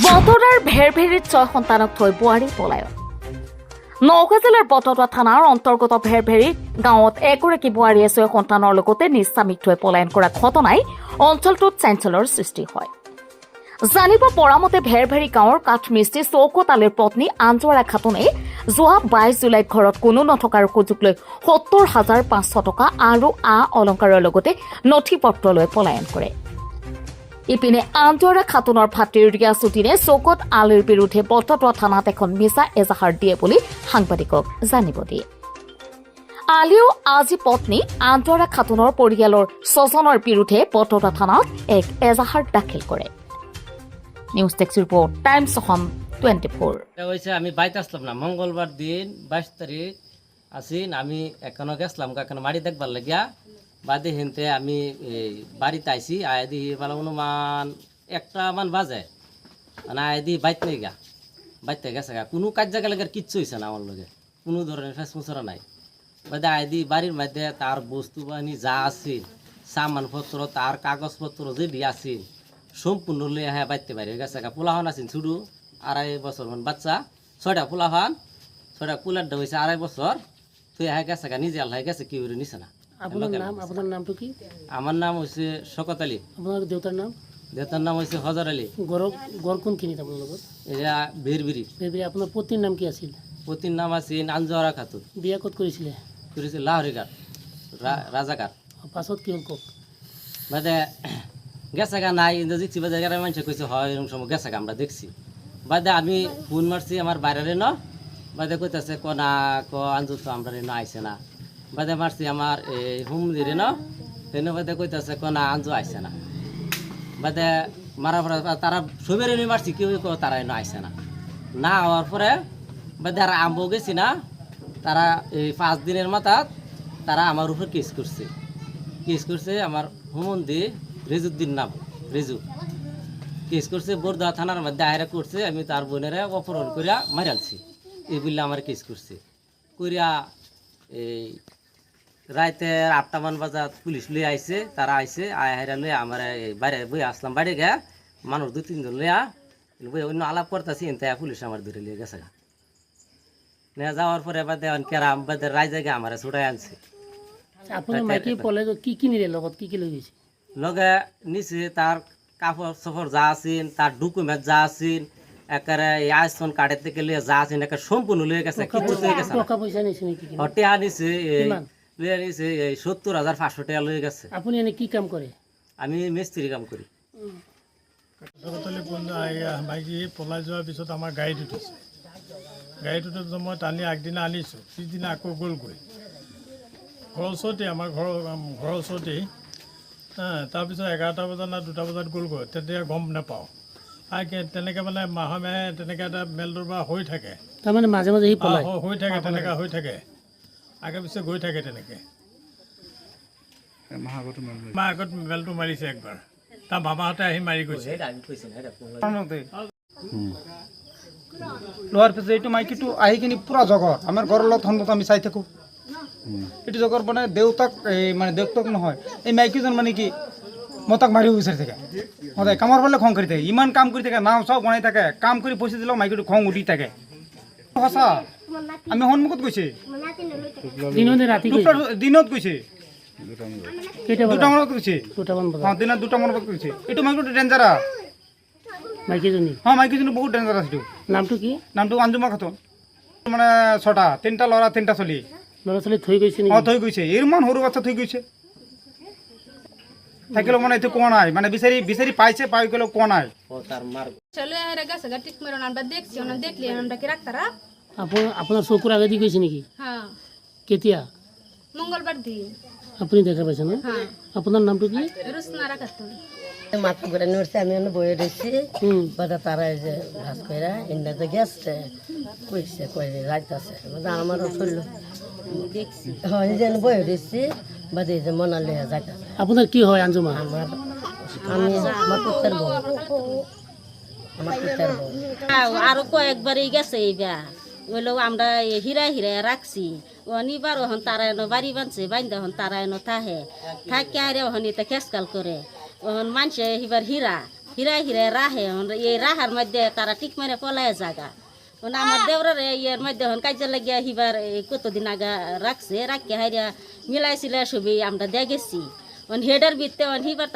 বতৰাৰ ভেৰভেৰিত 6 সন্তানক থৈ বোৱাৰী পলায়ন। নওগাঁ জিলাৰ বতৰা থানাৰ অন্তৰ্গত ভেৰভেৰি গাঁৱত এগৰাকী বোৱাৰীয়ে 6 সন্তানৰ লগতে নিজ স্বামীক থৈ পলায়ন কৰা ঘটনাই অঞ্চলটোত চাঞ্চল্যৰ সৃষ্টি হয়। জানিব পৰা মতে ভেৰভেৰি গাঁৱৰ কাঠমিস্ত্ৰী চৌকত আলীৰ পত্নী আঞ্জুৱাৰা খাতুনে যোৱা 22 জুলাইত ঘৰত কোনো নথকাৰ সুযোগ লৈ 70,500 টকা আৰু অলংকাৰৰ লগতে নথি পত্ৰ লৈ পলায়ন কৰে। ইপিনে আঞ্জুৱাৰা খাতুনৰ ভাতৃ ৰিয়াছুদ্দিনে চৌকত আলীৰ বিৰুদ্ধে বতৰা থানাত এখন মিছা এজাহাৰ দিয়ে বুলি সাংবাদিকক জানিব দিয়ে। আলীও আজি পত্নী আঞ্জুৱাৰা খাতুনৰ পৰিয়ালৰ 6জনৰ বিৰুদ্ধে বতৰা থানাত এক এজাহাৰ দাখিল কৰে। নিউজ ডেস্ক রিপোর্ট টাইমস অসম 24। আমি বাইতে আসলাম না মঙ্গলবার দিন 22 তারিখ আসিন আমি এখনো গেছিলাম এখনো বাড়ি দেখবার লাগিয়া বাদে হিনতে আমি বাড়িতে আইসি আয় দি বলা অনুমান 1টা মান বাজে মানে আয় দি বাইতে নেই গা বাইতে গেছে গা কোনো কাজ জায়গা লাগার কিচ্ছু হয়েছে না আমার লগে কোনো ধরনের ফেসমুসরা নাই বাদে আয় দি বাড়ির মধ্যে তার বস্তু বাহিনী যা আসিল সামানপত্র তার কাগজপত্র যেটি আসিল সম্পূর্ণ লইয়া হ্যাঁ বাইতে বাইরে গেছে পোলাহান আছেন শুরু 2.5 বছর মান বাচ্চা 6টা পোলাহান 6টা পোলার হয়েছে 2.5 বছর তুই হ্যাঁ গেছে নিজে আল্লাহ গেছে কি করে নিছে না। আপনার নামটা কি? আমার নাম হচ্ছে শকত আলী। আপনার দেউতার নাম? দেউতার নাম হচ্ছে হজর আলী। গড় কোন কিনি আপনার লগত? এটা ভেরবিরি। আপনার পত্নীর নাম কি আছিল? পত্নীর নাম আছে আঞ্জুয়ারা খাতুন। বিয়া কত করেছিলে? করেছে লাহরিঘাট রাজাঘাট। পাছত কি হল কক? বাদে গেছে গা নাই দেখছি বাদে মানুষ কইছে হয় এরকম সময় গেছে আমরা দেখছি বাদে আমি ফোন মারছি আমার বাইরে ন বাদে কইতেছে কনা আঞ্জু তো আমরা ন আইসে না বাদে মারছি আমার এই হুম দিরে ন তেনে বাদে কইতেছে কনা আঞ্জু আইসে না বাদে মারার পরে তারা সবের মারছি কেউ তারা ন আইসে না না হওয়ার পরে বাদে আর আমবো গেছি না তারা এই 5 দিনের মাথাত তারা আমার উপর কেস করছে আমার হুমন্দি রেজুদ্দিন নাম রেজু কেস করছে বরদা থানার মধ্যে আয়রা করছে আমি তার বোনের অপহরণ করিয়া মারালছি এই বললে আমার কেস করছে করিয়া এই রাতে 8টা মান বাজার পুলিশ লইয়া আইছে তারা আইছে আয়রা লইয়া আমার বাইরে বই আসলাম বাড়ি গিয়া মানুষ 2-3 জন লইয়া বই অন্য আলাপ করতেছি তাই পুলিশ আমার ধরে লিয়ে গেছে নিয়ে যাওয়ার পরে বাদে কেরাম বাদে রায় জায়গায় আমার ছুটাই আনছে। আপনার মাইকি পলে কি কি নিলে লগত কি কি লই গেছে? লগে নিচে তার কাপড় সফর যা আছেন তার ডকুমেন্ট যা আছেন একেবারে আয়সন কার্ডের থেকে লিয়ে যা আছেন একেবারে সম্পূর্ণ লয়ে গেছে কিছু লয়ে গেছে টাকা পয়সা নিছে নাকি? টেহা নিছে লয়ে নিছে 70,500 টাকা লয়ে গেছে। আপনি এনে কি কাম করে? আমি মিস্ত্রি কাম করি। সকতলি মাইকী পলাই যোৱাৰ পিছত আমাৰ গাড়ীত উঠিছে গাড়ীত উঠোতে মই টানি আগদিনা আনিছোঁ পিছদিনা আকৌ গ'লগৈ ঘৰৰ ওচৰতেই আমাৰ ঘৰৰ ওচৰতেই তাৰপিছত 11টা বজাত না 2টা বজাত গ'লগৈ তেতিয়া গম নাপাওঁ তেনেকৈ মানে মাহে মাহে তেনেকৈ এটা মেলটোৰ পৰা হৈ থাকে তাৰমানে মাজে মাজে হৈ থাকে তেনেকৈ হৈ থাকে আগে পিছে গৈ থাকে তেনেকৈ মাহ আগত মেলটো মাৰিছে একবাৰ তাৰ বাবাহঁতে আহি মাৰি গৈছে লোৱাৰ পিছত এইটো মাইকীটো আহি কিনি পুৰা জগৰ আমাৰ ঘৰৰ লগত সন্মত আমি চাই থাকোঁ এইটো জগৰ মানে দেউতাক মানে দেউতাক নহয় এই মাইকীজন মানে কি মই তাক মাৰিব বিচাৰি থাকে সদায় কামৰ ফালে খং কৰি থাকে ইমান কাম কৰি থাকে নাও চাও বনাই থাকে কাম কৰি পইচা দিলেও মাইকীটো খং উঠি থাকে সঁচা আমি সন্মুখত গৈছে দিনত গৈছে 2টা মানত গৈছে দিনত 2টা মানত গৈছে এইটো মাইকীটো ডেঞ্জাৰাছ মাইকীজনী মাইকীজনী বহুত ডেঞ্জাৰাছ এইটো নামটো কি? নামটো আঞ্জুমা খাতুন মানে 6টা 3টা ল'ৰা 3টা ছোৱালী ল'ৰা ছোৱালী থৈ গৈছে নেকি? থৈ গৈছে ইমান সৰু বাচ্চা থৈ গৈছে থাকিলেও মানে এইটো কোৱা নাই মানে বিচাৰি পাইছে পাই গ'লেও কোৱা নাই আপনার চকুর আগে দিয়ে গেছে নাকি? হ্যাঁ কেতিয়া? মঙ্গলবার দিন। আপনি দেখা পাইছেন না? হ্যাঁ আপনার নামটা কি? রুসনারা খাতুন। মাথা করে নড়ছে আমি বয়ে রয়েছি বাদা তারা যে ঘাস করে ইন্ডাতে গেছে কইছে কই যাইতেছে বাদা আমারও শরীর দেখছি হ্যাঁ যেন বয়ে রয়েছি বাদে যে মনালে যাইতেছে। আপনার কি হয় আঞ্জুমা? আমার পুত্রের বউ আমার পুত্রের বউ আরো কয়েকবারই গেছে এইবা ওইলো আমরা হিরা রাখছি ও নিবার হন তারা এনো বাড়ি বানছে বাইন্দা হন তারা এনো থাহে থাকে আরে হন এটা খেসকাল করে ওহন মানুষে এবার হিরা হিরায় হিরায় রাহে এই রাহার মধ্যে তারা টিক মেরে পলায় জাগা মানে আমার দেওরের ইয়ের মধ্যে হন কাজে লাগিয়া হিবার কতদিন আগে রাখছে রাখিয়া হাইরা মিলাইছিল সবই আমরা দিয়ে গেছি হেডার ভিত্তে হিবার